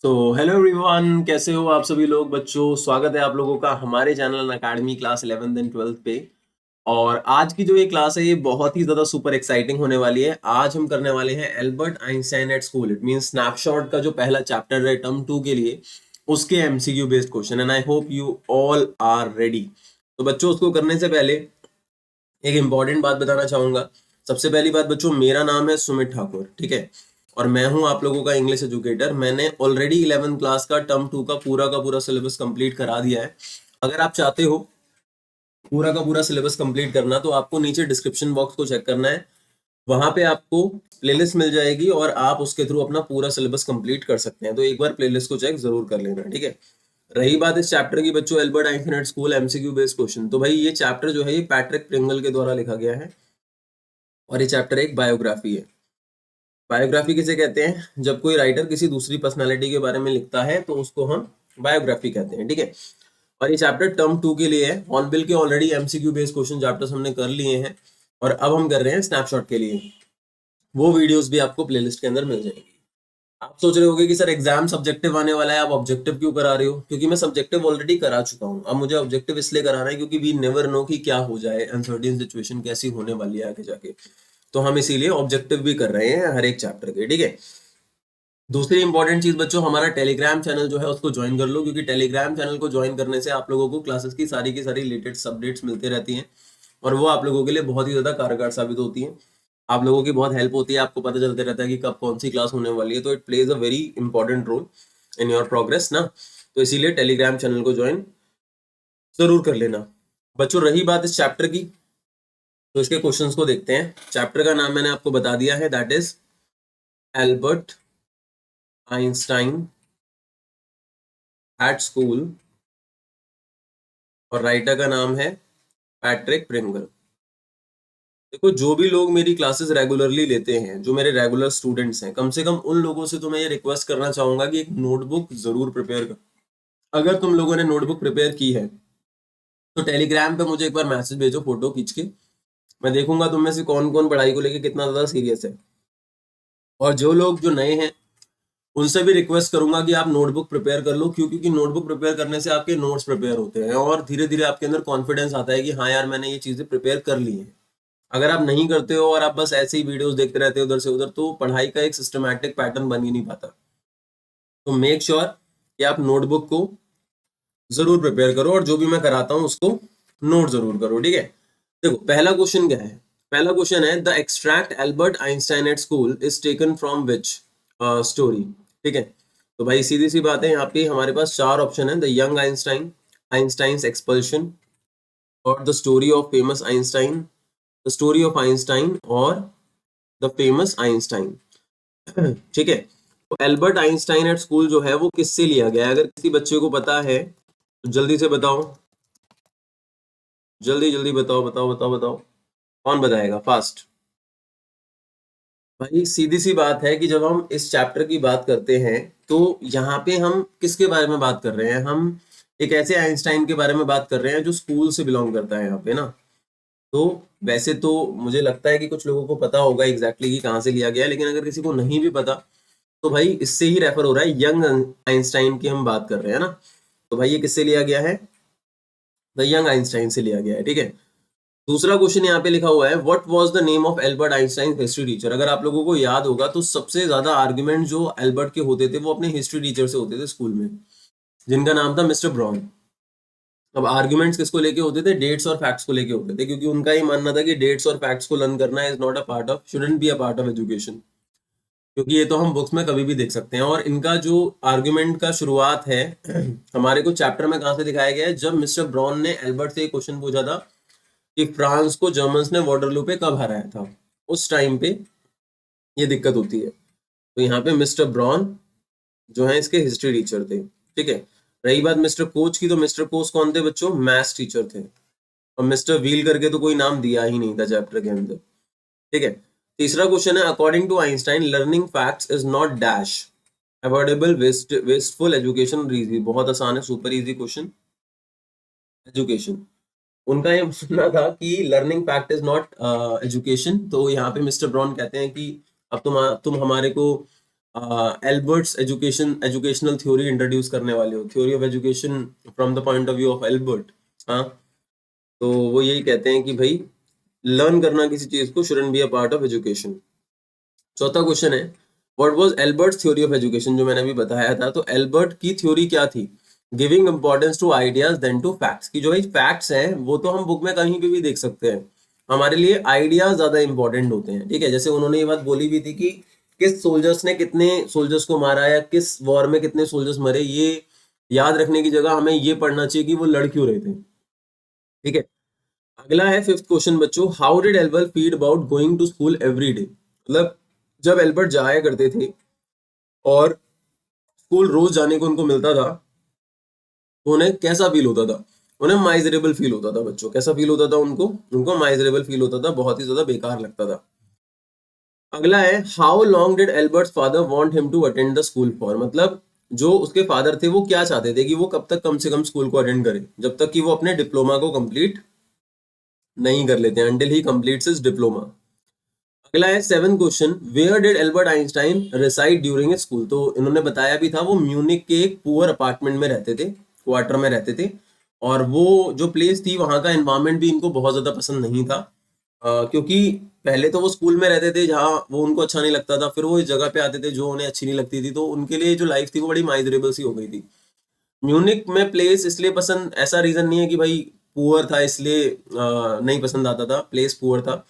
तो hello everyone, कैसे हो आप सभी लोग। बच्चों, स्वागत है आप लोगों का हमारे channel academy class 11th and 12th पे। और आज की जो ये क्लास है ये बहुत ही ज़्यादा सुपर एक्साइटिंग होने वाली है। आज हम करने वाले हैं Albert Einstein at school. It means snapshot का जो पहला चैप्टर है टर्म 2 के लिए, उसके MCQ based question. And I hope you all are ready. तो बच्चों, उसको करने से पहले एक इम्पॉर्टेंट बात बताना चाहूंगा। सबसे पहली बात बच्चों, मेरा नाम है सुमित ठाकुर, ठीक है। और मैं हूं आप लोगों का इंग्लिश एजुकेटर। मैंने ऑलरेडी 11th क्लास का पूरा सिलेबस कंप्लीट करा दिया है। अगर आप चाहते हो पूरा का पूरा सिलेबस कंप्लीट करना, तो आपको नीचे डिस्क्रिप्शन बॉक्स को चेक करना है। वहां पे आपको प्लेलिस्ट मिल जाएगी और आप उसके थ्रू अपना पूरा सिलेबस कंप्लीट कर सकते हैं। तो एक बार प्लेलिस्ट को चेक जरूर कर लेना, ठीक है। रही बात इस चैप्टर की बच्चों, Albert Einstein school MCQ based question, तो भाई ये चैप्टर जो है ये पैट्रिक प्रिंगल के द्वारा लिखा गया है। और ये चैप्टर एक बायोग्राफी है। बायोग्राफी किसे कहते हैं? जब कोई राइटर किसी दूसरी पर्सनालिटी के बारे में लिखता है तो उसको हम बायोग्राफी कहते हैं, ठीक है। और ये चैप्टर टर्म 2 के लिए है। ऑनबिल के already MCQ based question chapters हमने कर लिए हैं और अब हम कर रहे हैं स्नैपशॉट के लिए। वो वीडियोस भी आपको प्लेलिस्ट के अंदर मिल जाएंगी। आप सोच रहे होगे कि सर एग्जाम सब्जेक्टिव आने वाला है, आप ऑब्जेक्टिव क्यों करा रहे हो? क्योंकि मैं सब्जेक्टिव ऑलरेडी करा चुका हूँ। अब मुझे ऑब्जेक्टिव इसलिए कराना है क्योंकि वी नेवर नो कि क्या हो जाए, अनसर्टेन सिचुएशन कैसी होने वाली है आगे जाके। तो हम इसीलिए ऑब्जेक्टिव भी कर रहे हैं हर एक चैप्टर के, ठीक है। दूसरी इंपॉर्टेंट चीज बच्चों, हमारा टेलीग्राम चैनल जो है उसको ज्वाइन कर लो, क्योंकि टेलीग्राम चैनल को ज्वाइन करने से आप लोगों को क्लासेस की सारी लेटेस्ट अपडेट्स मिलती रहती हैं और वो आप लोगों के लिए बहुत ही ज्यादा कारगर साबित होती हैं। आप लोगों की बहुत हेल्प होती है, आपको पता चलते रहता है कि कब कौन सी क्लास होने वाली है। तो it plays a very important role in your progress ना। तो इसीलिए टेलीग्राम चैनल को ज्वाइन जरूर कर लेना। बच्चों, रही बात इस चैप्टर की, तो इसके क्वेश्चंस को देखते हैं। चैप्टर का नाम मैंने आपको बता दिया है, that is Albert Einstein at school, और राइटर का नाम है पैट्रिक प्रिंगल। देखो, जो भी लोग मेरी क्लासेस रेगुलरली लेते हैं, जो मेरे रेगुलर स्टूडेंट्स हैं, कम से कम उन लोगों से तो मैं ये रिक्वेस्ट करना चाहूंगा कि एक नोटबुक जरूर प्रिपेयर कर। अगर तुम लोगों ने नोटबुक प्रिपेयर की है तो टेलीग्राम पे मुझे एक बार मैसेज भेजो फोटो खींच के। मैं देखूंगा तुम में से कौन कौन पढ़ाई को लेके कितना ज्यादा सीरियस है। और जो लोग जो नए हैं उनसे भी रिक्वेस्ट करूंगा कि आप नोटबुक प्रिपेयर कर लो, क्योंकि नोटबुक प्रिपेयर करने से आपके नोट्स प्रिपेयर होते हैं और धीरे धीरे आपके अंदर कॉन्फिडेंस आता है कि हाँ यार, मैंने ये चीजें प्रिपेयर कर ली हैं। अगर आप नहीं करते हो और आप बस ऐसे ही वीडियोस देखते रहते हो उधर से उधर, तो पढ़ाई का एक सिस्टमैटिक पैटर्न बन ही नहीं पाता। तो मेक श्योर कि आप नोटबुक को जरूर प्रिपेयर करो और जो भी मैं कराता हूँ उसको नोट जरूर करो, ठीक है। देखो, पहला क्वेश्चन क्या है। पहला क्वेश्चन है, the extract Albert Einstein at school is taken from which story, ठीक है। तो भाई सीधी सी बात है, यहाँ पे हमारे पास चार ऑप्शन है। The young Einstein, Einstein's expulsion, और the story of famous Einstein, the story of Einstein, और द फेमस आइंस्टाइन, ठीक है। तो एल्बर्ट आइंस्टाइन एट स्कूल जो है वो किससे लिया गया है? अगर किसी बच्चे को पता है तो जल्दी से बताओ, जल्दी जल्दी बताओ बताओ बताओ बताओ। कौन बताएगा फास्ट? भाई सीधी सी बात है कि जब हम इस चैप्टर की बात करते हैं तो यहाँ पे हम किसके बारे में बात कर रहे हैं? हम एक ऐसे आइंस्टाइन के बारे में बात कर रहे हैं जो स्कूल से बिलोंग करता है यहाँ पे ना। तो वैसे तो मुझे लगता है कि कुछ लोगों को पता होगा एग्जैक्टली कि कहाँ से लिया गया है, लेकिन अगर किसी को नहीं भी पता तो भाई इससे ही रेफर हो रहा है। यंग आइंस्टाइन की हम बात कर रहे हैं ना। तो भाई ये किससे लिया गया है? द यंग आइंस्टाइन से लिया गया है, ठीक है। दूसरा क्वेश्चन यहाँ पे लिखा हुआ है, what was the name of Albert Einstein history teacher. अगर आप लोगों को याद होगा तो सबसे ज्यादा आर्ग्यूमेंट जो एल्बर्ट के होते थे वो अपने हिस्ट्री टीचर से होते थे स्कूल में, जिनका नाम था मिस्टर ब्राउन। अब आर्ग्यूमेंट्स किसको लेके होते थे? डेट्स और फैक्ट्स को लेके होते थे, क्योंकि उनका ही मानना था कि डेट्स और फैक्ट्स को लर्न करना is not a part of, shouldn't be a part of education, क्योंकि ये तो हम बुक्स में कभी भी देख सकते हैं। और इनका जो आर्गुमेंट का शुरुआत है हमारे को चैप्टर में कहाँ से दिखाया गया है? जब मिस्टर ब्राउन ने एल्बर्ट से एक क्वेश्चन पूछा था कि फ्रांस को जर्मन्स ने वाटरलू पे कब हराया था, उस टाइम पे ये दिक्कत होती है। तो यहाँ पे मिस्टर ब्राउन जो है इसके हिस्ट्री टीचर थे, ठीक है। रही बात मिस्टर कोच की, तो मिस्टर कोच कौन थे बच्चों? मैथ्स टीचर थे। और मिस्टर व्हील करके तो कोई नाम दिया ही नहीं था चैप्टर के अंदर, ठीक है। तीसरा क्वेश्चन है, according to Einstein learning facts is not dash avoidable wasteful education easy. बहुत आसान है, सुपर इजी क्वेश्चन। एजुकेशन, उनका ये सुनना था कि learning fact is not education. तो यहाँ पे मिस्टर ब्राउन कहते हैं कि अब तुम हमारे को एल्बर्ट्स एजुकेशनल थ्योरी इंट्रोड्यूस करने वाले हो, theory of education from the point of view of Albert. हाँ, तो वो यही कहते हैं कि भाई लर्न करना किसी चीज को shouldn't be a part of education. चौथा क्वेश्चन है, what was Albert's theory of education, जो मैंने अभी बताया था। तो एल्बर्ट की थ्योरी क्या थी? Giving importance to ideas than to facts, की जो भाई फैक्ट्स हैं वो तो हम बुक में कहीं पे भी देख सकते हैं, हमारे लिए आइडियाज ज्यादा इंपॉर्टेंट होते हैं। ठीक है, जैसे उन्होंने ये बात बोली भी थी कि किस सोल्जर्स ने कितने सोल्जर्स को मारा या किस वॉर में कितने सोल्जर्स मरे, ये याद रखने की जगह हमें ये पढ़ना चाहिए कि वो लड़ क्यों रहे थे। ठीक है, अगला है फिफ्थ क्वेश्चन बच्चों, how did Albert feel about going to school every day. मतलब जब एल्बर्ट जाया करते थे और स्कूल रोज जाने को उनको मिलता था, तो उन्हें कैसा फील होता था? उन्हें माइजरेबल फील होता था बच्चों। कैसा फील होता था उनको? उनको माइजरेबल फील होता था, बहुत ही ज्यादा बेकार लगता था। अगला है, how long did Albert's father want him to attend the school for. मतलब जो उसके फादर थे वो क्या चाहते थे कि वो कब तक कम से कम स्कूल को अटेंड करे, जब तक कि वो अपने डिप्लोमा को कंप्लीट नहीं कर लेते, until he completes his diploma. अगला है seven question, where did Albert Einstein reside during school. तो इन्होंने बताया भी था वो म्यूनिक के एक पुअर अपार्टमेंट में रहते थे, क्वार्टर में रहते थे, और वो जो प्लेस थी वहां का एनवायरनमेंट भी इनको बहुत ज्यादा पसंद नहीं था। क्योंकि पहले तो वो स्कूल में रहते थे जहाँ वो उनको अच्छा नहीं लगता था, फिर वो इस जगह पे आते थे जो उन्हें अच्छी नहीं लगती थी, तो उनके लिए जो लाइफ थी वो बड़ी माइजरेबल सी हो गई थी। म्यूनिक में प्लेस इसलिए पसंद, ऐसा रीजन नहीं है कि भाई पुअर था इसलिए नहीं पसंद आता था, प्लेस पुअर था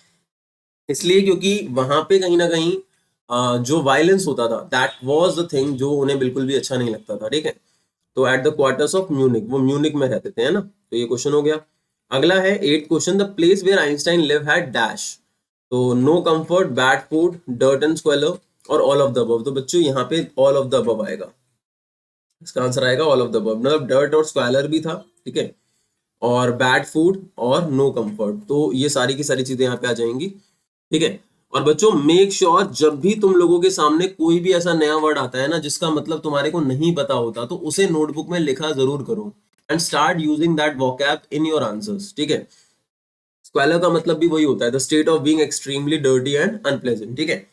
इसलिए क्योंकि वहां पे कहीं ना कहीं जो वायलेंस होता था, दैट वाज द थिंग जो उन्हें बिल्कुल भी अच्छा नहीं लगता था। ठीक है, तो at the quarters of Munich, वो म्यूनिक में रहते थे, है ना। तो ये क्वेश्चन हो गया। अगला है eight question, the place where Einstein live had dash. तो no comfort, bad food, dirt and squalor, और ऑल ऑफ द अबव। तो बच्चों यहाँ पे ऑल ऑफ द अबव आएगा, इसका आंसर आएगा ऑल ऑफ द अबव। मतलब डर्ट और स्क्वेलर भी था, ठीक है, और बैड फूड और नो कंफर्ट, तो ये सारी की सारी चीजें यहाँ पे आ जाएंगी। ठीक है, और बच्चों मेक श्योर जब भी तुम लोगों के सामने कोई भी ऐसा नया वर्ड आता है ना जिसका मतलब तुम्हारे को नहीं पता होता, तो उसे नोटबुक में लिखा जरूर करो and start using that vocab in your answers. ठीक है, स्क्वेलर का मतलब भी वही होता है, the state of being extremely dirty and unpleasant. ठीक है,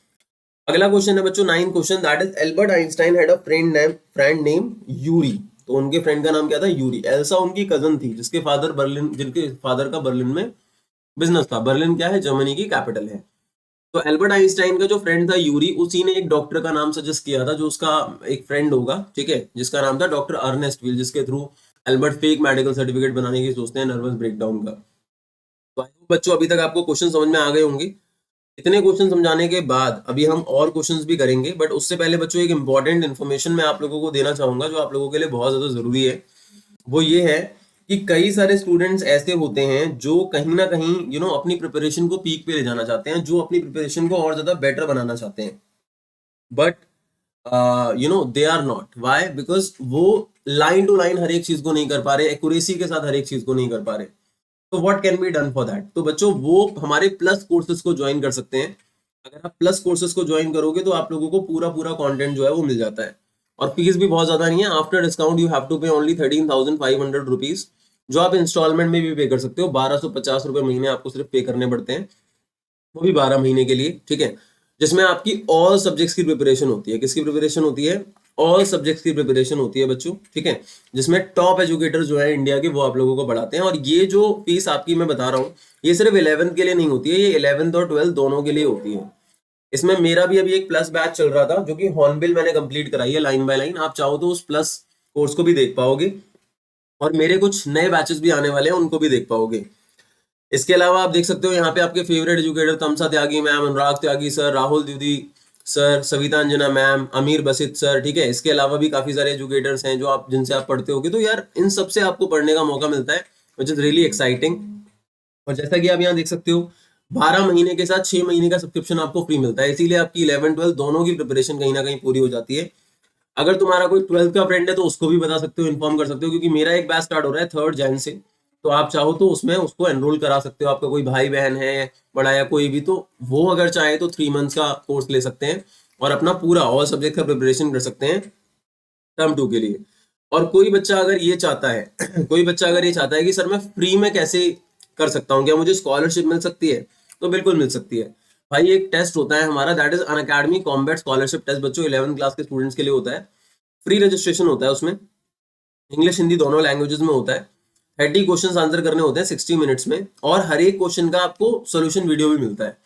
अगला क्वेश्चन है बच्चों nine question, that is Albert Einstein had a friend name Yuri. तो उनके फ्रेंड का नाम क्या था? यूरी। एल्सा उनकी कजन थी जिनके फादर का बर्लिन में बिजनेस था। बर्लिन क्या है? जर्मनी की कैपिटल है। तो एल्बर्ट आइंस्टाइन का जो फ्रेंड था यूरी, उसी ने एक डॉक्टर का नाम सजेस्ट किया था जो उसका एक फ्रेंड होगा, ठीक है, जिसका नाम था डॉक्टर अर्नेस्ट व्हील, जिसके through Albert fake medical certificate बनाने की सोचते हैं नर्वस ब्रेकडाउन का। तो आई होप बच्चों अभी तक आपको क्वेश्चन समझ में आ गए होंगे। इतने क्वेश्चन समझाने के बाद अभी हम और क्वेश्चंस भी करेंगे, बट उससे पहले बच्चों एक इंपॉर्टेंट इन्फॉर्मेशन मैं आप लोगों को देना चाहूंगा जो आप लोगों के लिए बहुत ज्यादा जरूरी है। वो ये है कि कई सारे स्टूडेंट्स ऐसे होते हैं जो कहीं ना कहीं अपनी प्रिपरेशन को पीक पे ले जाना चाहते हैं, जो अपनी प्रिपरेशन को और ज्यादा बेटर बनाना चाहते हैं, but they are not. Why? Because वो लाइन टू लाइन हर एक चीज को नहीं कर पा रहे, एक्यूरेसी के साथ हर एक चीज को नहीं कर पा रहे। तो what can be done for that? तो बच्चों वो हमारे प्लस कोर्सेज को ज्वाइन कर सकते हैं। अगर आप प्लस कोर्सेज को ज्वाइन करोगे तो आप लोगों को पूरा पूरा कंटेंट जो है वो मिल जाता है, और फीस भी बहुत ज्यादा नहीं है। After discount you have to pay only 13,500 rupees, जो आप इंस्टॉलमेंट में भी पे कर सकते हो। 1,250 रुपए महीने आपको सिर्फ पे करने पड़ते हैं, वो भी 12 महीने के लिए। ठीक है, जिसमें आपकी ऑल सब्जेक्ट्स की प्रिपरेशन होती है। किसकी प्रिपरेशन होती है? ऑल सब्जेक्ट्स की प्रिपरेशन होती है बच्चों। ठीक है, जिसमें टॉप एजुकेटर जो है इंडिया के वो आप लोगों को पढ़ाते हैं। और ये जो फीस आपकी मैं बता रहा हूँ, ये सिर्फ 11th के लिए नहीं होती है, ये 11th और 12th दोनों के लिए होती है। इसमें मेरा भी अभी एक प्लस बैच चल रहा था जो कि हॉर्नबिल मैंने कंप्लीट कराई है लाइन बाय लाइन। आप चाहो तो उस प्लस कोर्स को भी देख पाओगे, और मेरे कुछ नए बैचेस भी आने वाले हैं, उनको भी देख पाओगे। इसके अलावा आप देख सकते हो यहाँ पे आपके favourite educator Tamsa Tyagi ma'am, Anurag Tyagi sir, Rahul Dwivedi sir, Savita Anjana ma'am, Amir Basit sir. ठीक है, इसके अलावा भी काफी सारे एजुकेटर्स हैं जो आप जिनसे आप पढ़ते होगे, तो यार इन सबसे आपको पढ़ने का मौका मिलता है, विच इज रियली एक्साइटिंग। और जैसा कि आप यहाँ देख सकते हो, 12 महीने के साथ 6 महीने का सब्सक्रिप्शन आपको फ्री मिलता है, इसीलिए आपकी 11 12 दोनों की प्रिपरेशन कहीं ना कहीं पूरी हो जाती है। अगर तुम्हारा कोई 12th का फ्रेंड है तो उसको भी बता सकते हो, इन्फॉर्म कर सकते हो, क्योंकि मेरा एक बैच स्टार्ट हो रहा है 3rd जैन से। तो आप चाहो तो उसमें उसको एनरोल करा सकते हो। आपका कोई भाई बहन है बड़ा या कोई भी, तो वो अगर चाहे तो 3 मंथ्स का कोर्स ले सकते हैं और अपना पूरा ऑल सब्जेक्ट का प्रिपरेशन कर सकते हैं टर्म 2 के लिए। और कोई बच्चा अगर ये चाहता है कोई बच्चा अगर ये चाहता है कि सर मैं फ्री में कैसे कर सकता हूँ, क्या मुझे स्कॉलरशिप मिल सकती है? तो बिल्कुल मिल सकती है। भाई एक टेस्ट होता है हमारा, that is Unacademy combat scholarship test, बच्चों 11th क्लास के स्टूडेंट्स के लिए होता है। फ्री रजिस्ट्रेशन होता है उसमें, इंग्लिश हिंदी दोनों लैंग्वेजेस में होता है। 30 क्वेश्चन आंसर करने होते हैं 60 मिनट्स में, और हर एक क्वेश्चन का आपको सोल्यूशन वीडियो भी मिलता है।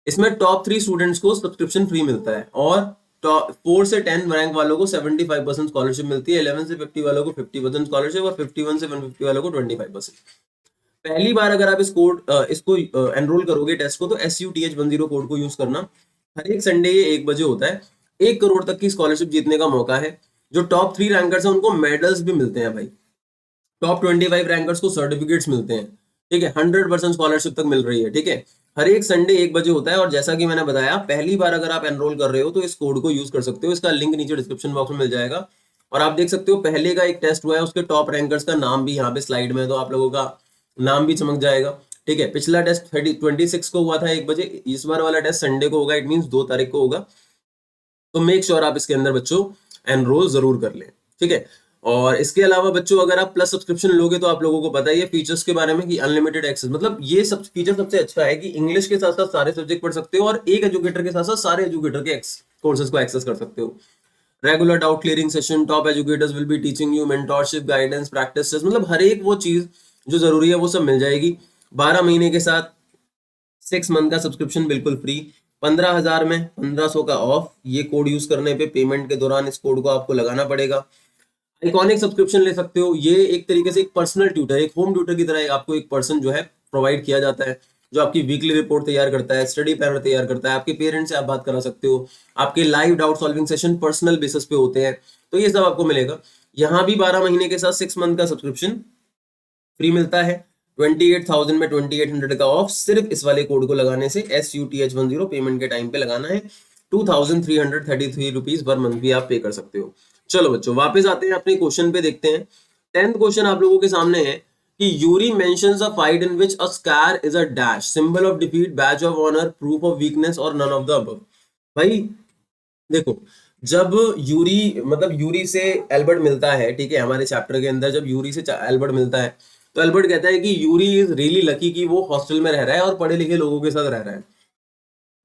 इसमें टॉप 3 स्टूडेंट्स को सब्सक्रिप्शन फ्री मिलता है, और टॉप 4 से 10 रैंक वालों को 75% स्कॉलरशिप मिलती है, 11 से 50 वालों को 50% स्कॉलरशिप, और 51 से 150 वालों को 25%। पहली बार अगर आप इसको एनरोल करोगे टेस्ट को, तो SUTH10 कोड को यूज करना। हर एक संडे ये 1 बजे होता है। 1 करोड़ तक की स्कॉलरशिप जीतने का मौका है। जो टॉप 3 रैंकर्स हैं उनको मेडल्स भी मिलते हैं भाई। टॉप 25 रैंकर्स को सर्टिफिकेट्स मिलते हैं, ठीक है। 100% स्कॉलरशिप तक मिल रही है, ठीक है। हर एक संडे 1 बजे होता है, और जैसा कि मैंने बताया, पहली बार अगर आप एनरोल कर रहे हो तो इस कोड को यूज कर सकते हो। इसका लिंक नीचे डिस्क्रिप्शन बॉक्स में मिल जाएगा। और आप देख सकते हो पहले का एक टेस्ट हुआ है, उसके टॉप रैंकर्स का नाम भी यहाँ पे स्लाइड में है, तो आप लोगों का नाम भी चमक जाएगा, ठीक है। पिछला टेस्ट 26 को हुआ था 1 बजे, इस बार वाला टेस्ट संडे को होगा, इट मीन 2 तारीख को होगा। तो मेक श्योर आप इसके अंदर बच्चों एनरोल जरूर कर लें, ठीक है। और इसके अलावा बच्चों अगर आप प्लस सब्सक्रिप्शन लोगे तो आप लोगों को पता ही है फीचर्स के बारे में कि अनलिमिटेड एक्सेस, मतलब ये सब फीचर सबसे अच्छा है कि इंग्लिश के साथ साथ सारे सब्जेक्ट पढ़ सकते हो, और एक एजुकेटर के साथ साथ सारे एजुकेटर के कोर्सेज को एक्सेस कर सकते हो। Regular doubt clearing session, top educators will be teaching you, mentorship, guidance, practice, मतलब हर एक वो चीज जो जरूरी है वो सब मिल जाएगी। 12 महीने के साथ 6 मंथ का सब्सक्रिप्शन बिल्कुल फ्री। 15,000 में 1500 का ऑफ। ये कोड यूज करने पे पेमेंट के दौरान इस कोड को आपको लगाना पड़ेगा। आइकॉनिक सब्सक्रिप्शन ले सकते हो। ये एक तरीके से एक पर्सनल ट्यूटर, एक होम ट्यूटर की तरह आपको एक पर्सन जो है प्रोवाइड किया जाता है, जो आपकी वीकली रिपोर्ट तैयार करता है, स्टडी पैनल तैयार करता है। आपके पेरेंट्स से आप बात करा सकते हो। आपके live doubt solving session personal basis पे होते हैं, तो ये सब आपको मिलेगा। यहाँ भी 12 महीने के साथ 6 मंथ का सब्सक्रिप्शन फ्री मिलता है। 28,000 में 2800 का ऑफ, सिर्फ इस वाले कोड को लगाने से। SUTH10 पेमेंट के टाइम पे लगाना है। 2,333 रुपीज पर मंथ भी आप पे कर सकते हो। चलो बच्चों वापस आते हैं अपने क्वेश्चन पे, देखते हैं। 10th क्वेश्चन आप लोगों के सामने है कि Yuri mentions a fight in which a scar is a dash, symbol of defeat, badge of honour, proof of weakness, और नन ऑफ द अबव। भाई देखो, जब यूरी मतलब यूरी से एल्बर्ट मिलता है, ठीक है, हमारे चैप्टर के अंदर जब यूरी से एल्बर्ट मिलता है, तो एल्बर्ट कहता है कि यूरी इज रियली लकी कि वो हॉस्टल में रह रहा है और पढ़े लिखे लोगों के साथ रह रहा है।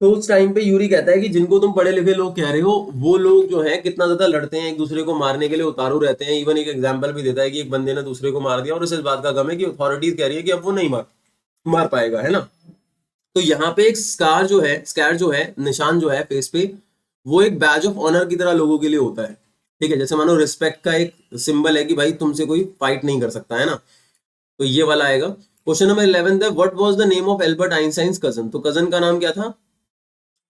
तो उस टाइम पे यूरी कहता है कि जिनको तुम पढ़े लिखे लोग कह रहे हो, वो लोग जो है कितना ज्यादा लड़ते हैं, एक दूसरे को मारने के लिए उतारू रहते हैं। इवन एक एग्जाम्पल भी देता है कि एक बंदे ने दूसरे को मार दिया, और उसे इस बात का गम है कि अथॉरिटीज कह रही है कि अब वो नहीं मार पाएगा, है ना। तो यहाँ पे एक स्कार जो है निशान जो है फेस पे, वो एक बैज ऑफ ऑनर की तरह लोगों के लिए होता है, ठीक है। जैसे मानो रिस्पेक्ट का एक सिंबल है कि भाई तुमसे कोई फाइट नहीं कर सकता, है ना। तो ये वाला आएगा। क्वेश्चन नंबर 11 है, what was the name of Albert Einstein cousin. तो कजन का नाम क्या था?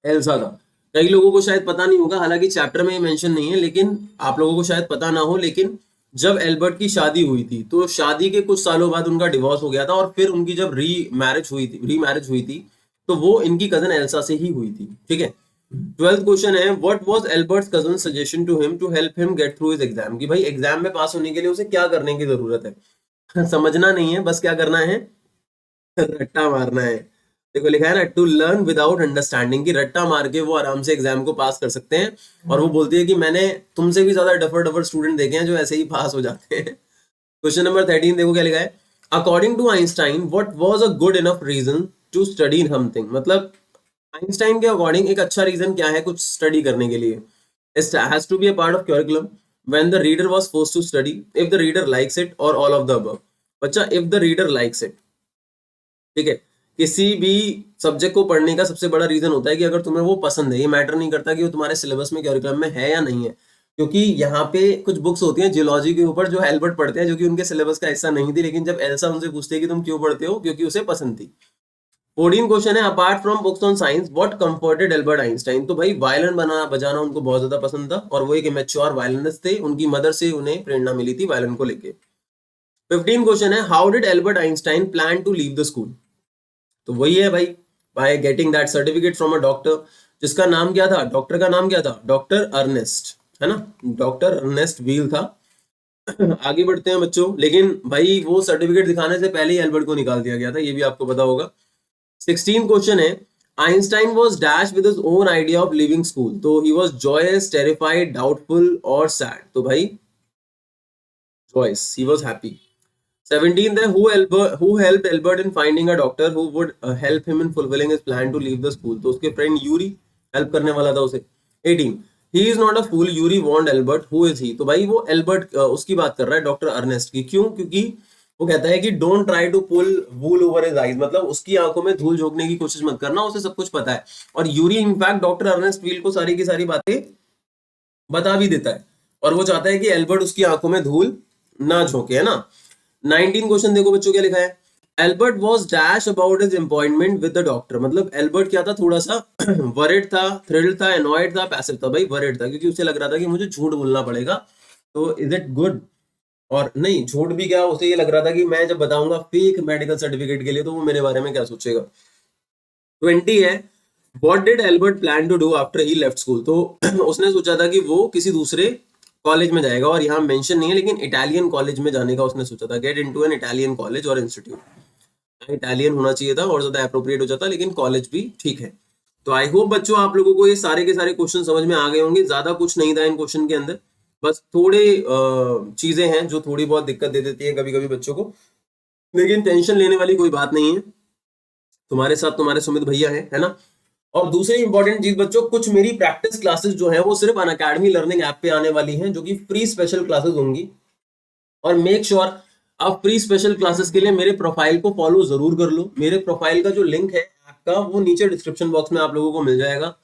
एल्सा था। कई लोगों को शायद पता नहीं होगा, हालांकि चैप्टर में मेंशन नहीं है, लेकिन आप लोगों को शायद पता ना हो, लेकिन जब एल्बर्ट की शादी हुई थी, तो शादी के कुछ सालों बाद उनका डिवोर्स हो गया था, और फिर उनकी जब री मैरिज हुई थी, तो वो इनकी कजन एल्सा से ही हुई थी, ठीक है। 12th क्वेश्चन है, what was Albert's cousin suggestion to him to help him get through his exam. कि भाई एग्जाम में पास होने के लिए उसे क्या करने की जरूरत है? समझना नहीं है, बस क्या करना है? रट्टा मारना है। देखो लिखा है ना, टू लर्न विदाउट अंडरस्टैंडिंग, की रट्टा मार के वो आराम से एग्जाम को पास कर सकते हैं। और वो बोलती है कि मैंने तुमसे भी ज्यादा डफर डफर स्टूडेंट देखे हैं जो ऐसे ही पास हो जाते हैं। क्वेश्चन नंबर 13 देखो क्या लिखा है, according to Einstein what was a good enough reason to study something. मतलब आइंस्टाइन के अकॉर्डिंग एक अच्छा रीजन क्या है कुछ स्टडी करने के लिए? It has to be a part of curriculum, when the reader was forced to study, if the reader likes it, और ऑल ऑफ द अबव। बच्चा if the reader likes it, ठीक है। किसी भी सब्जेक्ट को पढ़ने का सबसे बड़ा रीजन होता है कि अगर तुम्हें वो पसंद है। ये मैटर नहीं करता कि वो तुम्हारे सिलेबस में करिकुलम में है या नहीं है, क्योंकि यहाँ पे कुछ बुक्स होती हैं जियोलॉजी के ऊपर जो एल्बर्ट पढ़ते हैं, जो कि उनके सिलेबस का हिस्सा नहीं थी, लेकिन जब एल्सा उनसे पूछते हैं कि तुम क्यों पढ़ते हो, क्योंकि उसे पसंद थी। 14 क्वेश्चन है, apart from books on science what comforted Albert Einstein. तो भाई वायलिन बजाना उनको बहुत ज्यादा पसंद था, और वो एक इमेच्योर वायलिनिस्ट थे। उनकी मदर से उन्हें प्रेरणा मिली थी वायलिन को लेके। 15 क्वेश्चन है, how did Albert Einstein plan to leave the school. तो वही है भाई, by getting that certificate from a doctor, जिसका नाम क्या था? डॉक्टर का नाम क्या था? डॉक्टर अर्नेस्ट, है ना। डॉक्टर अर्नेस्ट व्हील था। आगे बढ़ते हैं बच्चों, लेकिन भाई वो सर्टिफिकेट दिखाने से पहले ही एल्बर्ट को निकाल दिया गया था, ये भी आपको पता होगा। 16 क्वेश्चन है, Einstein was dash with his own idea of living school. तो he was joyous, terrified, doubtful, और सैड। तो भाई Joyce, he was happy. 17th है, who helped Albert in finding a doctor who would help him in fulfilling his plan to leave the school. तो उसके friend Yuri help करने वाला था उसे. 18, he is not a fool, Yuri warned Albert. Who is he? तो भाई वो Albert उसकी बात कर रहा है, डॉक्टर अर्नेस्ट की. क्यों? क्योंकि वो कहता है कि don't try to pull wool over his eyes, मतलब उसकी आंखों में धूल झोंकने की कोशिश मत करना, उसे सब कुछ पता है. और Yuri in fact doctor Ernest Weil को सारी की सारी बातें बता भी देता है, और वो चाहता है कि एल्बर्ट उसकी आंखों में धूल ना झोंके, है ना. 19 क्वेश्चन देखो बच्चों क्या लिखा है. Albert was dash about his appointment with the doctor. मतलब एल्बर्ट क्या था, थोड़ा सा वरिड था, थ्रिल्ड था, एनॉयड था, पैसिव था. भाई वरिड था क्योंकि उसे लग रहा था कि मुझे झूठ बोलना पड़ेगा. तो इज इट गुड? और नहीं, झूठ भी क्या, उसे ये लग रहा था कि मैं जब बताऊंगा फेक मेडिकल सर्टिफिकेट के लिए तो वो मेरे बारे में क्या सोचेगा. 20 है, what did Albert plan to do after he left school. तो उसने सोचा था कि वो किसी दूसरे कॉलेज में जाएगा, और यहाँ मेंशन नहीं है लेकिन इटालियन कॉलेज में जाने का उसने सोचा था. Get into an Italian college और इंस्टीट्यूट. इटालियन होना चाहिए था और ज्यादा अप्रोप्रिएट हो जाता, लेकिन कॉलेज भी ठीक है. तो आई होप बच्चों आप लोगों को ये सारे के सारे क्वेश्चन समझ में आ गए होंगे. ज्यादा कुछ नहीं था इन क्वेश्चन के अंदर, बस थोड़े चीजें हैं जो थोड़ी बहुत दिक्कत दे देती है कभी कभी बच्चों को, लेकिन टेंशन लेने वाली कोई बात नहीं है. तुम्हारे साथ तुम्हारे सुमित भैया है ना. और दूसरी इंपॉर्टेंट चीज बच्चों, कुछ मेरी प्रैक्टिस क्लासेस जो है वो सिर्फ अनअकैडमी लर्निंग ऐप पे आने वाली हैं, जो कि फ्री स्पेशल क्लासेस होंगी. और मेक श्योर आप फ्री स्पेशल क्लासेस के लिए मेरे प्रोफाइल को फॉलो जरूर कर लो. मेरे प्रोफाइल का जो लिंक है ऐप का, वो नीचे डिस्क्रिप्शन बॉक्स में आप लोगों को मिल जाएगा.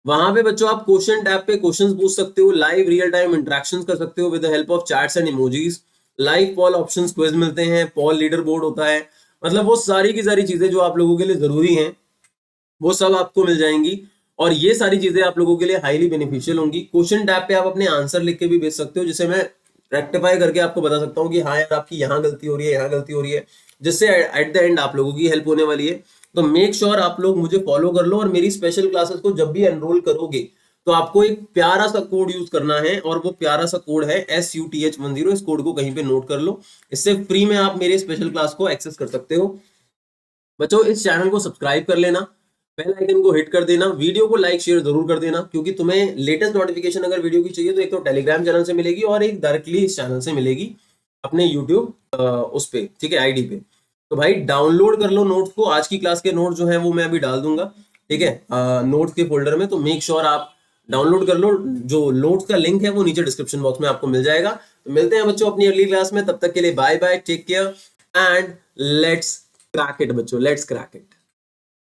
वहां पे बच्चों आप क्वेश्चन टैब पे क्वेश्चंस पूछ सकते हो, लाइव रियल टाइम इंटरेक्शंस कर सकते हो with the help of chats and emojis. Live Paul options quiz मिलते हैं, पॉल लीडर बोर्ड होता है. मतलब वो सारी की सारी चीजें जो आप लोगों के लिए जरूरी हैं वो सब आपको मिल जाएंगी. और ये सारी चीजें आप लोगों के लिए हाईली बेनिफिशियल होंगी. क्वेश्चन टैब पे आप अपने आंसर लिख के भी भेज सकते हो, जिसे मैं रेक्टिफाई करके आपको बता सकता हूँ कि हाँ यार आपकी यहाँ गलती हो रही है, यहाँ गलती हो रही है, जिससे एट द एंड आप लोगों की हेल्प होने वाली है. तो मेक श्योर आप लोग मुझे फॉलो कर लो, और मेरी स्पेशल क्लासेस को जब भी एनरोल करोगे तो आपको एक प्यारा सा कोड यूज करना है, और वो प्यारा सा कोड है SUTH10. इस कोड को कहीं पे नोट कर लो, इससे फ्री में आप मेरे स्पेशल क्लास को एक्सेस कर सकते हो. बच्चों इस चैनल को सब्सक्राइब कर लेना, बेल आइकन को हिट कर देना, वीडियो को लाइक शेयर जरूर कर देना, क्योंकि तुम्हें लेटेस्ट नोटिफिकेशन अगर वीडियो की चाहिए तो एक तो टेलीग्राम चैनल से मिलेगी और एक डायरेक्टली इस चैनल से मिलेगी अपने यूट्यूब उस पे, ठीक है, आईडी पे. तो भाई डाउनलोड कर लो नोट्स को. आज की क्लास के नोट जो है वो मैं अभी डाल दूंगा, ठीक है, नोट्स के फोल्डर में. तो मेक श्योर आप डाउनलोड कर लो. जो नोट्स का लिंक है वो नीचे डिस्क्रिप्शन बॉक्स में आपको मिल जाएगा. तो मिलते हैं बच्चों अपनी अगली क्लास में, तब तक के लिए bye bye, take care and let's crack it बच्चों, लेट्स क्रैक इट.